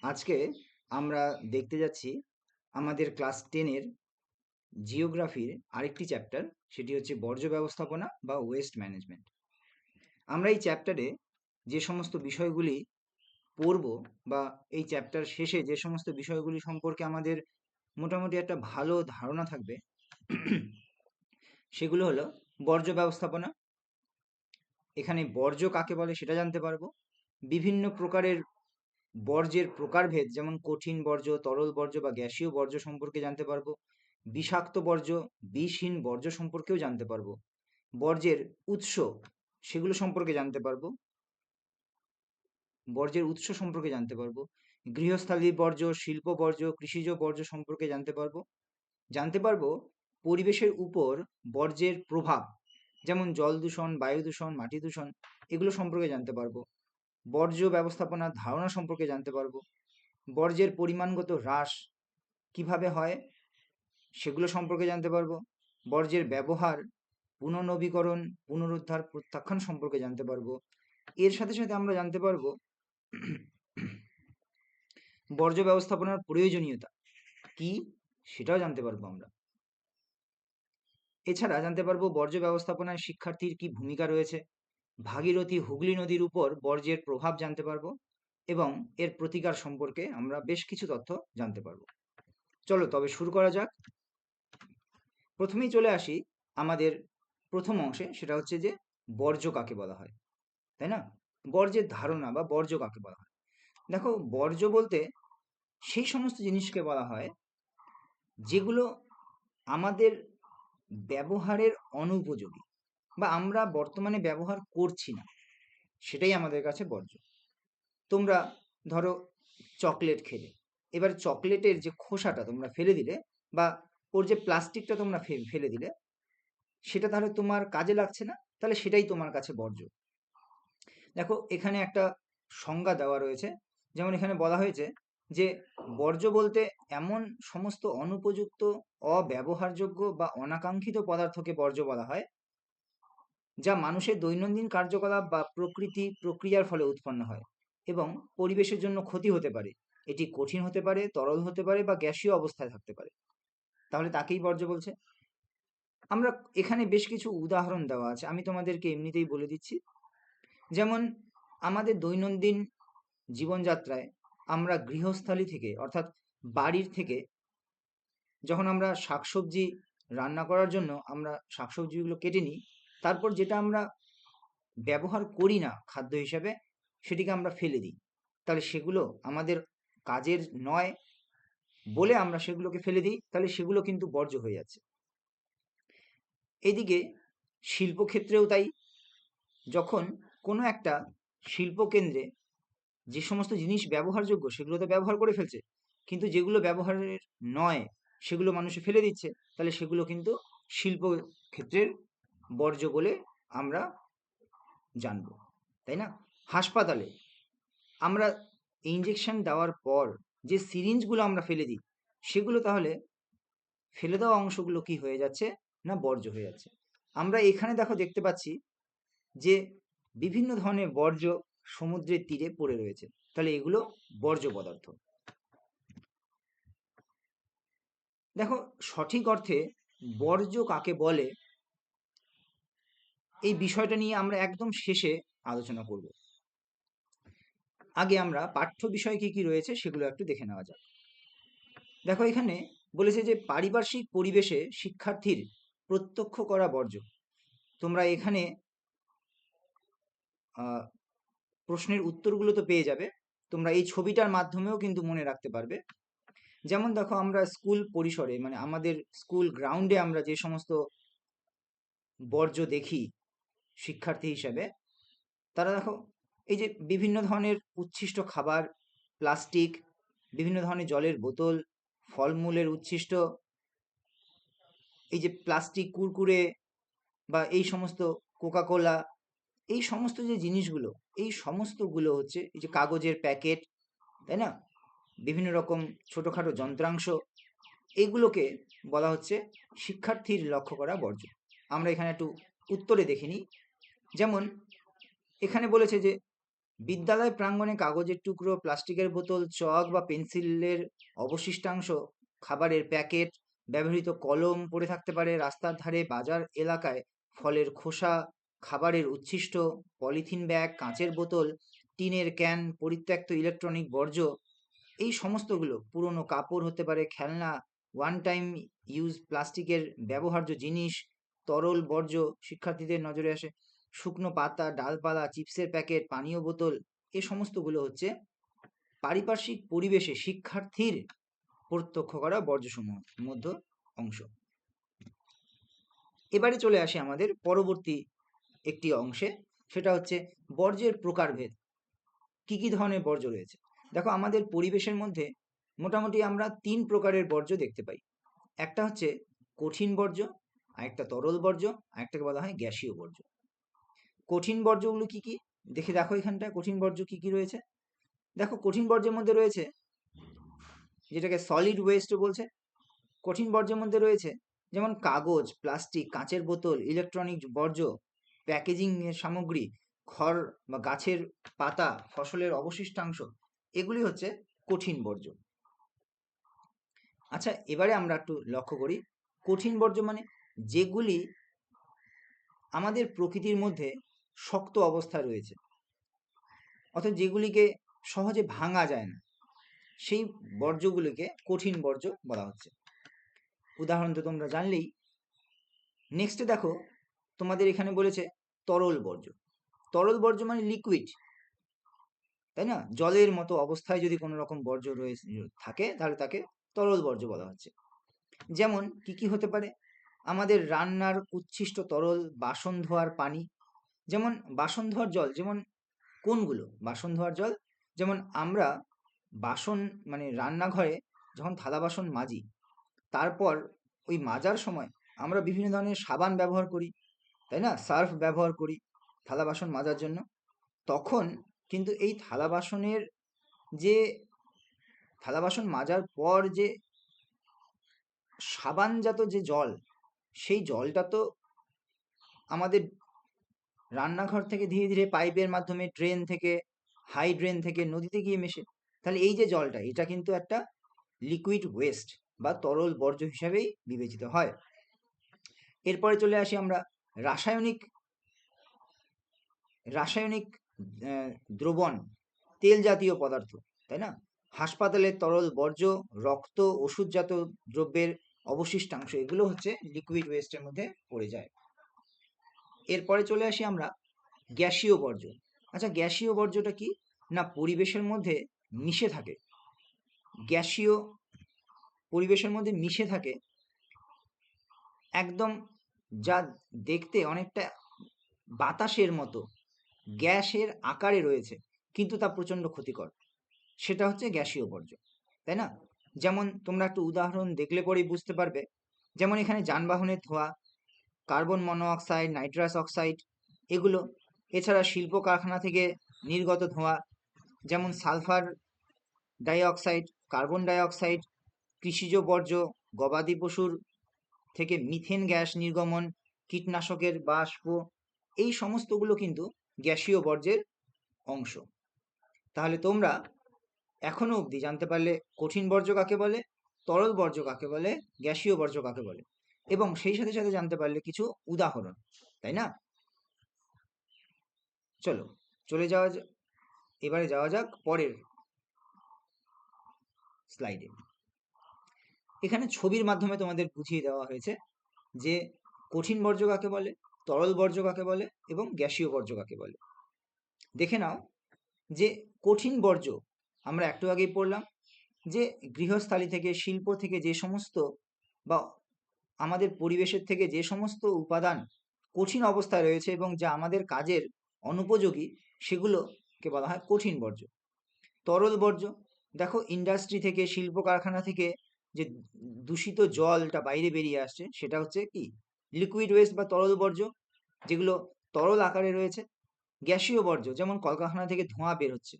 আজকে আমরা দেখতে যাচ্ছি আমাদের ক্লাস 10-এর জিওগ্রাফির আরেকটি চ্যাপ্টার, সেটি হচ্ছে বর্জ্য ব্যবস্থাপনা বা ওয়েস্ট ম্যানেজমেন্ট। আমরা এই চ্যাপ্টারে যে সমস্ত বিষয়গুলি পড়ব বা এই চ্যাপ্টার শেষে যে সমস্ত বিষয়গুলি সম্পর্কে আমাদের মোটামুটি একটা ভালো ধারণা থাকবে সেগুলো হলো বর্জ্য ব্যবস্থাপনা। এখানে বর্জ্য কাকে বলে সেটা জানতে পারবো। বিভিন্ন প্রকারের বর্জ্যের প্রকারভেদ, যেমন কঠিন বর্জ্য, তরল বর্জ্য বা গ্যাসীয় বর্জ্য সম্পর্কে জানতে পারবো। বিষাক্ত বর্জ্য, বিষহীন বর্জ্য সম্পর্কেও জানতে পারবো। বর্জ্যের উৎস, সেগুলো সম্পর্কে জানতে পারবো। বর্জ্যের উৎস সম্পর্কে জানতে পারবো। গৃহস্থালী বর্জ্য, শিল্প বর্জ্য, কৃষিজ বর্জ্য সম্পর্কে জানতে পারবো। জানতে পারবো পরিবেশের উপর বর্জ্যের প্রভাব, যেমন জল দূষণ, বায়ু দূষণ, মাটি দূষণ, এগুলো সম্পর্কে জানতে পারবো। বর্জ্য ব্যবস্থাপনার ধারণা সম্পর্কে জানতে পারবো। বর্জ্যের পরিমাণগত হ্রাস কিভাবে হয় সেগুলো সম্পর্কে জানতে পারবো। বর্জ্যের ব্যবহার, পুনর্নবীকরণ, পুনরুদ্ধার, প্রত্যাখ্যান সম্পর্কে জানতে পারবো। এর সাথে সাথে আমরা জানতে পারবো বর্জ্য ব্যবস্থাপনার প্রয়োজনীয়তা কি, সেটাও জানতে পারবো আমরা। এছাড়া জানতে পারবো বর্জ্য ব্যবস্থাপনায় শিক্ষার্থীর কি ভূমিকা রয়েছে। ভাগীরথী হুগলি নদীর উপর বর্জ্যের প্রভাব জানতে পারবো এবং এর প্রতিকার সম্পর্কে আমরা বেশ কিছু তথ্য জানতে পারবো। চলো তবে শুরু করা যাক। প্রথমেই চলে আসি আমাদের প্রথম অংশে, সেটা হচ্ছে যে বর্জ্য কাকে বলা হয়, তাই না? বর্জ্যের ধারণা বা বর্জ্য কাকে বলা হয়। দেখো, বর্জ্য বলতে সেই সমস্ত জিনিসকে বলা হয় যেগুলো আমাদের ব্যবহারের অনুপযোগী বা আমরা বর্তমানে ব্যবহার করছি না, সেটাই আমাদের কাছে বর্জ্য। তোমরা ধরো চকলেট খেলে, এবার চকলেটের যে খোসাটা তোমরা ফেলে দিলে বা ওর যে প্লাস্টিকটা তোমরা ফেলে দিলে, সেটা তাহলে তোমার কাজে লাগছে না, তাহলে সেটাই তোমার কাছে বর্জ্য। দেখো, এখানে একটা সংজ্ঞা দেওয়া রয়েছে। যেমন এখানে বলা হয়েছে যে বর্জ্য বলতে এমন সমস্ত অনুপযুক্ত, অব্যবহারযোগ্য বা অনাকাঙ্ক্ষিত পদার্থকে বর্জ্য বলা হয় যা মানুষের দৈনন্দিন কার্যকলাপ বা প্রক্রিয়ার ফলে উৎপন্ন হয় এবং পরিবেশের জন্য ক্ষতি হতে পারে। এটি কঠিন হতে পারে, তরল হতে পারে বা গ্যাসীয় অবস্থায় থাকতে পারে। তাহলে তাকেই বর্জ্য বলছে। আমরা এখানে বেশ কিছু উদাহরণ দেওয়া আছে, আমি তোমাদেরকে এমনিতেই বলে দিচ্ছি। যেমন আমাদের দৈনন্দিন জীবনযাত্রায় আমরা গৃহস্থালী থেকে, অর্থাৎ বাড়ির থেকে, যখন আমরা শাকসবজি রান্না করার জন্য আমরা শাকসবজিগুলো কেটে নিই, তারপর যেটা আমরা ব্যবহার করি না খাদ্য হিসাবে, সেটিকে আমরা ফেলে দিই। তাহলে সেগুলো আমাদের কাজের নয় বলে আমরা সেগুলোকে ফেলে দিই, তাহলে সেগুলো কিন্তু বর্জ্য হয়ে যাচ্ছে। এদিকে শিল্পক্ষেত্রেও তাই। যখন কোনো একটা শিল্পকেন্দ্রে যে সমস্ত জিনিস ব্যবহারযোগ্য সেগুলো তো ব্যবহার করে ফেলছে, কিন্তু যেগুলো ব্যবহারের নয় সেগুলো মানুষে ফেলে দিচ্ছে, তাহলে সেগুলো কিন্তু শিল্প ক্ষেত্রের বর্জ্য বলে আমরা জানব, তাই না? হাসপাতালে আমরা ইঞ্জেকশন দেওয়ার পর যে সিরিঞ্জগুলো আমরা ফেলে দিই, সেগুলো তাহলে ফেলে দেওয়া অংশগুলো কি হয়ে যাচ্ছে না, বর্জ্য হয়ে যাচ্ছে। আমরা এখানে দেখো দেখতে পাচ্ছি যে বিভিন্ন ধরনের বর্জ্য সমুদ্রের তীরে পড়ে রয়েছে, তাহলে এগুলো বর্জ্য পদার্থ। দেখো, সঠিক অর্থে বর্জ্য কাকে বলে এই বিষয়টা নিয়ে আমরা একদম শেষে আলোচনা করব। আগে আমরা পাঠ্য বিষয় কি কি রয়েছে সেগুলো একটু দেখে নেওয়া যাক। দেখো, এখানে বলেছে যে পারিপার্শ্বিক পরিবেশে শিক্ষার্থীর প্রত্যক্ষ করা বর্জ্য। তোমরা এখানে প্রশ্নের উত্তরগুলো তো পেয়ে যাবে, তোমরা এই ছবিটার মাধ্যমেও কিন্তু মনে রাখতে পারবে। যেমন দেখো, আমরা স্কুল পরিসরে, মানে আমাদের স্কুল গ্রাউন্ডে আমরা যে সমস্ত বর্জ্য দেখি শিক্ষার্থী হিসেবে, তারা দেখো এই যে বিভিন্ন ধরনের উচ্ছিষ্ট খাবার, প্লাস্টিক, বিভিন্ন ধরনের জলের বোতল, ফলমূলের উচ্ছিষ্ট, এই যে প্লাস্টিক কুরকুরে বা এই সমস্ত কোকাকোলা, এই সমস্ত যে জিনিসগুলো, এই সমস্তগুলো হচ্ছে এই যে কাগজের প্যাকেট, তাই না? বিভিন্ন রকম ছোটোখাটো যন্ত্রাংশ, এগুলোকে বলা হচ্ছে শিক্ষার্থীর লক্ষ্য করা বর্জ্য। আমরা এখানে একটু উত্তরে দেখে নিই। যেমন এখানে বলেছে যে বিদ্যালয় প্রাঙ্গণে কাগজের টুকরো, প্লাস্টিকের বোতল, চক বা পেন্সিলের অবশিষ্টাংশ, খাবারের প্যাকেট, ব্যবহৃত কলম পড়ে থাকতে পারে। রাস্তার ধারে, বাজার এলাকায় ফলের খোসা, খাবারের উচ্ছিষ্ট, পলিথিন ব্যাগ, কাঁচের বোতল, টিনের ক্যান, পরিত্যক্ত ইলেকট্রনিক বর্জ্য, এই সমস্তগুলো, পুরনো কাপড় হতে পারে, খেলনা, ওয়ান টাইম ইউজ প্লাস্টিকের ব্যবহার্য জিনিস, তরল বর্জ্য শিক্ষার্থীদের নজরে আসে। শুকনো পাতা, ডালপালা, চিপসের প্যাকেট, পানীয় বোতল, এ সমস্তগুলো হচ্ছে পারিপার্শ্বিক পরিবেশে শিক্ষার্থীর প্রত্যক্ষ করা বর্জ্যসমূহের মধ্যে অংশ। এবারে চলে আসে আমাদের পরবর্তী একটি অংশে, সেটা হচ্ছে বর্জ্যের প্রকারভেদ। কি কি ধরনের বর্জ্য রয়েছে? দেখো, আমাদের পরিবেশের মধ্যে মোটামুটি আমরা 3 প্রকারের বর্জ্য দেখতে পাই। একটা হচ্ছে কঠিন বর্জ্য, আরেকটা তরল বর্জ্য, আরেকটাকে বলা হয় গ্যাসীয় বর্জ্য। কঠিন বর্জ্যগুলো কি কি দেখো এখানটায় কঠিন বর্জ্য কি কি রয়েছে। দেখো, কঠিন বর্জ্যের মধ্যে রয়েছে, যেটাকে সলিড ওয়েস্ট বলছে, কঠিন বর্জ্যের মধ্যে রয়েছে যেমন কাগজ, প্লাস্টিক, কাঁচের বোতল, ইলেকট্রনিক বর্জ্য, প্যাকেজিং এর সামগ্রী, খড় বা গাছের পাতা, ফসলের অবশিষ্টাংশ, এগুলি হচ্ছে কঠিন বর্জ্য। আচ্ছা, এবারে আমরা একটু লক্ষ্য করি, কঠিন বর্জ্য মানে যেগুলি আমাদের প্রকৃতির মধ্যে শক্ত অবস্থায় রয়েছে, অর্থাৎ যেগুলিকে সহজে ভাঙা যায় না, সেই বর্জ্যগুলিকে কঠিন বর্জ্য বলা হচ্ছে। উদাহরণ তো তোমরা জানলেই। নেক্সটে দেখো, তোমাদের এখানে বলেছে তরল বর্জ্য। তরল বর্জ্য মানে লিকুইড, তাই না? জলের মতো অবস্থায় যদি কোনো রকম বর্জ্য রয়েছে থাকে, তাহলে তাকে তরল বর্জ্য বলা হচ্ছে। যেমন কি কি হতে পারে? আমাদের রান্নার উচ্ছিষ্ট তরল, বাসন ধোয়ার পানি, যেমন বাসন ধোয়ার জল, যেমন কোনগুলো বাসন ধোয়ার জল? যেমন আমরা বাসন মানে রান্নাঘরে যখন থালা বাসন মাজি, তারপর ওই মাজার সময় আমরা বিভিন্ন ধরনের সাবান ব্যবহার করি, তাই না? সার্ফ ব্যবহার করি থালা বাসন মাজার জন্য। তখন কিন্তু এই থালা বাসনের যে থালা বাসন মাজার পর যে সাবানজাত যে জল, সেই জলটা তো আমাদের রান্নাঘর থেকে ধীরে ধীরে পাইপের মাধ্যমে ড্রেন থেকে, হাই ড্রেন থেকে নদীতে গিয়ে মেশে। তাহলে এই যে জলটা, এটা কিন্তু একটা লিকুইড ওয়েস্ট বা তরল বর্জ্য হিসাবেই বিবেচিত হয়। এরপরে চলে আসি আমরা রাসায়নিক রাসায়নিক দ্রবণ, তেল জাতীয় পদার্থ, তাই না? হাসপাতালের তরল বর্জ্য, রক্ত, ওষুধজাত দ্রব্যের অবশিষ্টাংশ, এগুলো হচ্ছে লিকুইড ওয়েস্টের মধ্যে পড়ে যায়। এরপরে চলে আসি আমরা গ্যাসীয় বর্জ্য। আচ্ছা, গ্যাসীয় বর্জ্যটা কি? না, পরিবেশের মধ্যে মিশে থাকে। গ্যাসীয় পরিবেশের মধ্যে মিশে থাকে, একদম যা দেখতে অনেকটা বাতাসের মতো, গ্যাসের আকারে রয়েছে, কিন্তু তা প্রচণ্ড ক্ষতিকর, সেটা হচ্ছে গ্যাসীয় বর্জ্য, তাই না? যেমন তোমরা একটু উদাহরণ দেখলে পরেই বুঝতে পারবে। যেমন এখানে যানবাহনের ধোঁয়া, কার্বন মনোঅক্সাইড, নাইট্রাস অক্সাইড, এগুলো। এছাড়া শিল্প কারখানা থেকে নির্গত ধোঁয়া, যেমন সালফার ডাইঅক্সাইড, কার্বন ডাইঅক্সাইড, কৃষিজ বর্জ্য, গবাদি পশুর থেকে মিথেন গ্যাস নির্গমন, কীটনাশকের বাষ্প, এই সমস্তগুলো কিন্তু গ্যাসীয় বর্জ্যের অংশ। তাহলে তোমরা এখনো অবধি জানতে পারলে কঠিন বর্জ্য কাকে বলে, তরল বর্জ্য কাকে বলে, গ্যাসীয় বর্জ্য কাকে বলে, এবং সেই সাথে সাথে জানতে পারলে কিছু উদাহরণ, তাই না? চলো, এবারে যাওয়া যাক পরের স্লাইডে। এখানে ছবির মাধ্যমে তোমাদের বুঝিয়ে দেওয়া হয়েছে যে কঠিন বর্জ্য কাকে বলে, তরল বর্জ্য কাকে বলে এবং গ্যাসীয় বর্জ্য কাকে বলে। দেখে নাও যে কঠিন বর্জ্য আমরা একটু আগেই পড়লাম, যে গৃহস্থালী থেকে, শিল্প থেকে যে সমস্ত বা আমাদের পরিবেশের থেকে যে সমস্ত উপাদান কঠিন অবস্থায় রয়েছে এবং যা আমাদের কাজের অনুপযোগী, সেগুলোকে বলা হয় কঠিন বর্জ্য। তরল বর্জ্য, দেখো ইন্ডাস্ট্রি থেকে, শিল্প কারখানা থেকে যে দূষিত জলটা বাইরে বেরিয়ে আসছে, সেটা হচ্ছে কি লিকুইড ওয়েস্ট বা তরল বর্জ্য, যেগুলো তরল আকারে রয়েছে। গ্যাসীয় বর্জ্য, যেমন কলকারখানা থেকে ধোঁয়া বের হচ্ছে,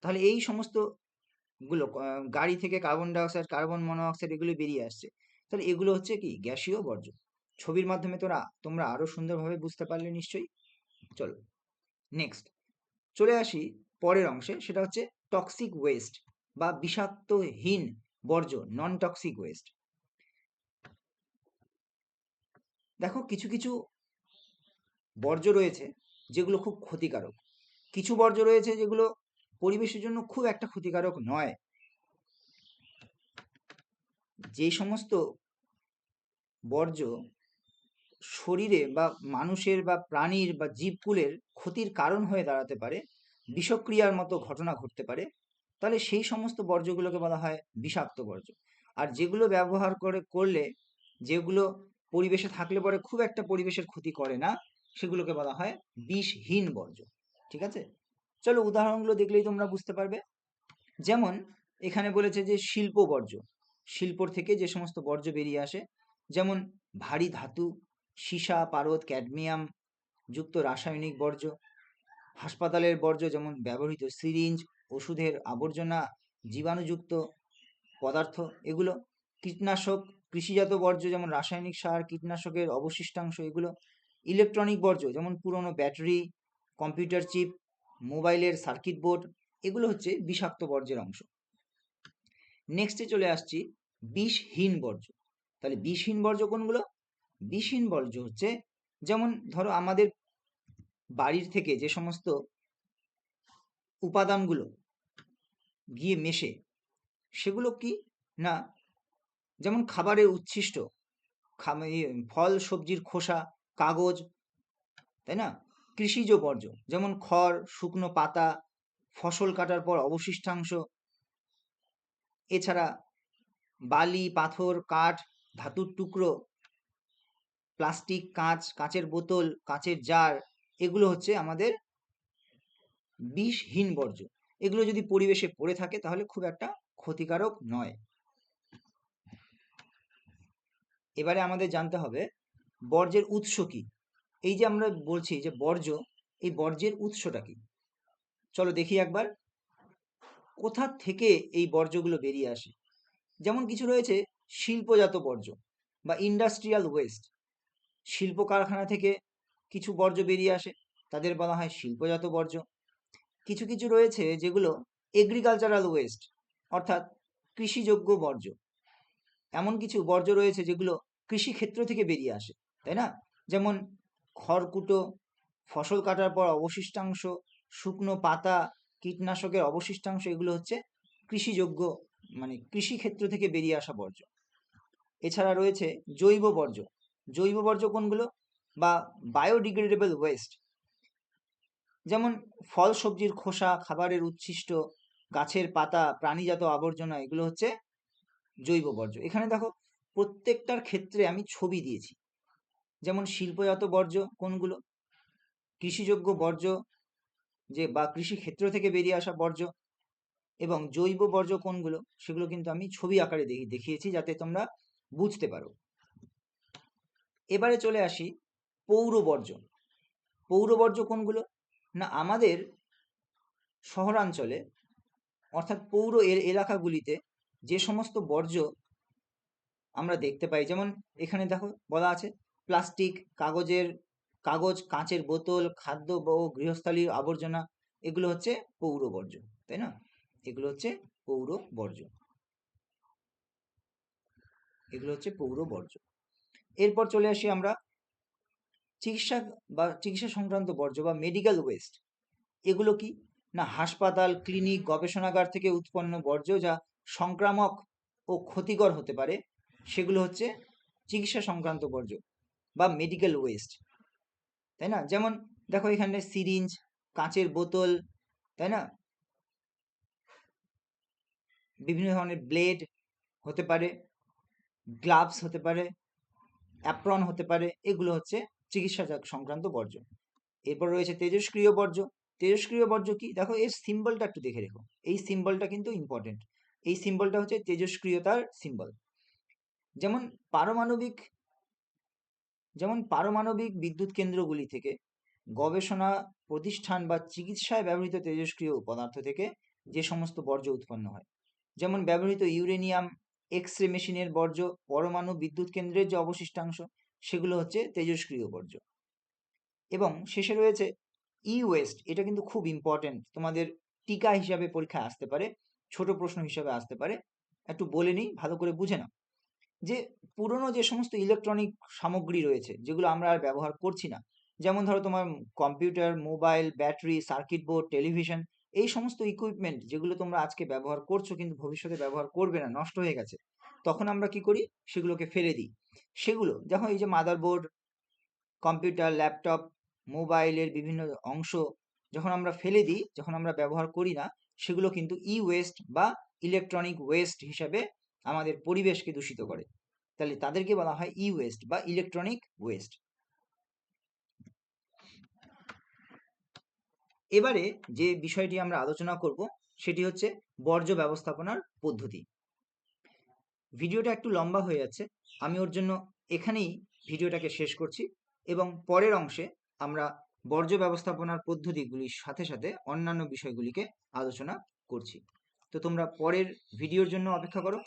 তাহলে এই সমস্ত গুলো গাড়ি থেকে কার্বন ডাইঅক্সাইড, কার্বন মনোঅক্সাইড, এগুলো বেরিয়ে আসছে, তাহলে এগুলো হচ্ছে কি গ্যাসীয় বর্জ্য। ছবির মাধ্যমে তোমরা আরো সুন্দরভাবে বুঝতে পারলে নিশ্চয়ই। চলো নেক্সট চলে আসি পরের অংশে, সেটা হচ্ছে টক্সিক ওয়েস্ট বা বিষাক্তহীন বর্জ্য, নন টক্সিক ওয়েস্ট। দেখো কিছু কিছু বর্জ্য রয়েছে যেগুলো খুব ক্ষতিকারক, কিছু বর্জ্য রয়েছে যেগুলো পরিবেশের জন্য খুব একটা ক্ষতিকারক নয়। যে সমস্ত বর্জ্য শরীরে বা মানুষের বা প্রাণীর বা জীবকুলের ক্ষতির কারণ হয়ে দাঁড়াতে পারে, বিষক্রিয়ার মতো ঘটনা ঘটতে পারে, তাহলে সেই সমস্ত বর্জ্যগুলোকে বলা হয় বিষাক্ত বর্জ্য। আর যেগুলো ব্যবহার করলে, যেগুলো পরিবেশে থাকলে পরে খুব একটা পরিবেশের ক্ষতি করে না, সেগুলোকে বলা হয় বিষহীন বর্জ্য। ঠিক আছে, চলো উদাহরণগুলো দেখলেই তোমরা বুঝতে পারবে। যেমন এখানে বলেছে যে শিল্প বর্জ্য, শিল্পর থেকে যে সমস্ত বর্জ্য বেরিয়ে আসে, যেমন ভারী ধাতু, সীসা, পারদ, ক্যাডমিয়াম যুক্ত রাসায়নিক বর্জ্য। হাসপাতালের বর্জ্য, যেমন ব্যবহৃত সিরিঞ্জ, ওষুধের আবর্জনা, জীবাণুযুক্ত পদার্থ এগুলো। কীটনাশক, কৃষিজাত বর্জ্য, যেমন রাসায়নিক সার, কীটনাশকের অবশিষ্টাংশ এগুলো। ইলেকট্রনিক বর্জ্য, যেমন পুরনো ব্যাটারি, কম্পিউটার চিপ, মোবাইলের সার্কিট বোর্ড, এগুলো হচ্ছে বিষাক্ত বর্জ্যের অংশ। নেক্সটে চলে আসছি বিষহীন বর্জ্য। তাহলে বিষহীন বর্জ্য কোনগুলো? বিষহীন বর্জ্য হচ্ছে, যেমন ধরো আমাদের বাড়ির থেকে যে সমস্ত উপাদানগুলো গিয়ে মেশে, সেগুলো কি না, যেমন খাবারের উচ্ছিষ্ট, ফল সবজির খোসা, কাগজ, তাই না? কৃষিজ বর্জ্য, যেমন খড়, শুকনো পাতা, ফসল কাটার পর অবশিষ্টাংশ। এছাড়া বালি, পাথর, কাঠ, ধাতুর টুকরো, প্লাস্টিক, কাঁচ, কাঁচের বোতল, কাঁচের জার, এগুলো হচ্ছে আমাদের বিষহীন বর্জ্য। এগুলো যদি পরিবেশে পড়ে থাকে তাহলে খুব একটা ক্ষতিকারক নয়। এবারে আমাদের জানতে হবে বর্জ্যের উৎস কি। এই যে আমরা বলছি যে বর্জ্য, এই বর্জ্যের উৎসটা কি, চলো দেখি একবার কোথা থেকে এই বর্জ্যগুলো বেরিয়ে আসে। যেমন কিছু রয়েছে শিল্পজাত বর্জ্য বা ইন্ডাস্ট্রিয়াল ওয়েস্ট, শিল্প কারখানা থেকে কিছু বর্জ্য বেরিয়ে আসে, তাদের বলা হয় শিল্পজাত বর্জ্য। কিছু কিছু রয়েছে যেগুলো এগ্রিকালচারাল ওয়েস্ট, অর্থাৎ কৃষিযোগ্য বর্জ্য। এমন কিছু বর্জ্য রয়েছে যেগুলো কৃষিক্ষেত্র থেকে বেরিয়ে আসে, তাই না? যেমন খড়কুটো, ফসল কাটার পর অবশিষ্টাংশ, শুকনো পাতা, কীটনাশকের অবশিষ্টাংশ, এগুলো হচ্ছে কৃষিযোগ্য, মানে কৃষিক্ষেত্র থেকে বেরিয়ে আসা বর্জ্য। এছাড়া রয়েছে জৈব বর্জ্য। জৈব বর্জ্য কোনগুলো? বা বায়োডিগ্রেডেবল ওয়েস্ট, যেমন ফল সবজির খোসা, খাবারের উচ্ছিষ্ট, গাছের পাতা, প্রাণীজাত আবর্জনা, এগুলো হচ্ছে জৈব বর্জ্য। এখানে দেখো প্রত্যেকটার ক্ষেত্রে আমি ছবি দিয়েছি। যেমন শিল্পজাত বর্জ্য কোনগুলো, কৃষিযোগ্য বর্জ্য যে বা কৃষি ক্ষেত্র থেকে বেরিয়ে আসা বর্জ্য, এবং জৈব বর্জ্য কোনগুলো সেগুলো কিন্তু আমি ছবি আকারে দেখিয়েছি যাতে তোমরা বুঝতে পারো। এবারে চলে আসি পৌর বর্জ্য। পৌর বর্জ্য কোনগুলো না, আমাদের শহরাঞ্চলে অর্থাৎ পৌর এলাকাগুলিতে যে সমস্ত বর্জ্য আমরা দেখতে পাই, যেমন এখানে দেখো বলা আছে প্লাস্টিক, কাগজ, কাঁচের বোতল, খাদ্য ও গৃহস্থালির আবর্জনা, এগুলো হচ্ছে পৌর বর্জ্য, তাই না? এগুলো হচ্ছে পৌর বর্জ্য, এগুলো হচ্ছে পৌর বর্জ্য। এরপর চলে আসি আমরা চিকিৎসা চিকিৎসা সংক্রান্ত বর্জ্য বা মেডিকেল ওয়েস্ট। এগুলো কি না, হাসপাতাল, ক্লিনিক, গবেষণাগার থেকে উৎপন্ন বর্জ্য যা সংক্রামক ও ক্ষতিকর হতে পারে, সেগুলো হচ্ছে চিকিৎসা সংক্রান্ত বর্জ্য বা মেডিকেল ওয়েস্ট, তাই না? যেমন দেখো এখানে সিরিঞ্জ, কাঁচের বোতল, তাই না, বিভিন্ন ধরনের ব্লেড হতে পারে, গ্লাভস হতে পারে, অ্যাপ্রন হতে পারে, এগুলো হচ্ছে চিকিৎসা সংক্রান্ত বর্জ্য। এরপর রয়েছে তেজস্ক্রিয় বর্জ্য। তেজস্ক্রিয় বর্জ্য কি, দেখো এর সিম্বলটা একটু দেখে রেখো, এই সিম্বলটা কিন্তু ইম্পর্টেন্ট। এই সিম্বলটা হচ্ছে তেজস্ক্রিয়তার সিম্বল। যেমন পারমাণবিক পারমাণবিক বিদ্যুৎ কেন্দ্রগুলি থেকে, গবেষণা প্রতিষ্ঠান বা চিকিৎসায় ব্যবহৃত তেজস্ক্রিয় পদার্থ থেকে যে সমস্ত বর্জ্য উৎপন্ন হয়, যেমন ব্যবহৃত ইউরেনিয়াম, এক্স রে মেশিনের বর্জ্য, পরমাণু বিদ্যুৎ কেন্দ্রের যে অবশিষ্টাংশ, সেগুলো হচ্ছে তেজস্ক্রিয় বর্জ্য। এবং শেষে রয়েছে ই ওয়েস্ট, এটা কিন্তু খুব ইম্পর্টেন্ট তোমাদের টিকা হিসাবে পরীক্ষায় আসতে পারে, ছোট প্রশ্ন হিসাবে আসতে পারে। একটু বলে নিই, ভালো করে বুঝে নাও। যে পুরনো যে সমস্ত ইলেকট্রনিক সামগ্রী রয়েছে যেগুলো আমরা আর ব্যবহার করছি না, যেমন ধরো তোমার computer, mobile, battery, circuit board, television, এই সমস্ত ইকুইপমেন্ট যেগুলো তোমরা আজকে ব্যবহার করছো কিন্তু ভবিষ্যতে ব্যবহার করবে না, নষ্ট হয়ে গেছে, তখন আমরা কি করি? সেগুলোকে ফেলে দিই। সেগুলো যখন এই যে মাদারবোর্ড, কম্পিউটার, ল্যাপটপ, মোবাইলের বিভিন্ন অংশ যখন আমরা ফেলে দিই, যখন আমরা ব্যবহার করি না, সেগুলো কিন্তু ই ওয়েস্ট বা ইলেকট্রনিক ওয়েস্ট হিসাবে আমাদের পরিবেশকে দূষিত করে। তাহলে তাদেরকে বলা হয় ই ওয়েস্ট বা ইলেকট্রনিক ওয়েস্ট। এবারে যে বিষয়টি আমরা আলোচনা করব সেটি হচ্ছে বর্জ্য ব্যবস্থাপনার পদ্ধতি। ভিডিওটা একটু লম্বা হয়ে যাচ্ছে, আমি ওর জন্য এখানেই ভিডিওটাকে শেষ করছি এবং পরের অংশে আমরা বর্জ্য ব্যবস্থাপনার পদ্ধতিগুলির সাথে সাথে অন্যান্য বিষয়গুলিকে আলোচনা করছি। তো তোমরা পরের ভিডিওর জন্য অপেক্ষা করো।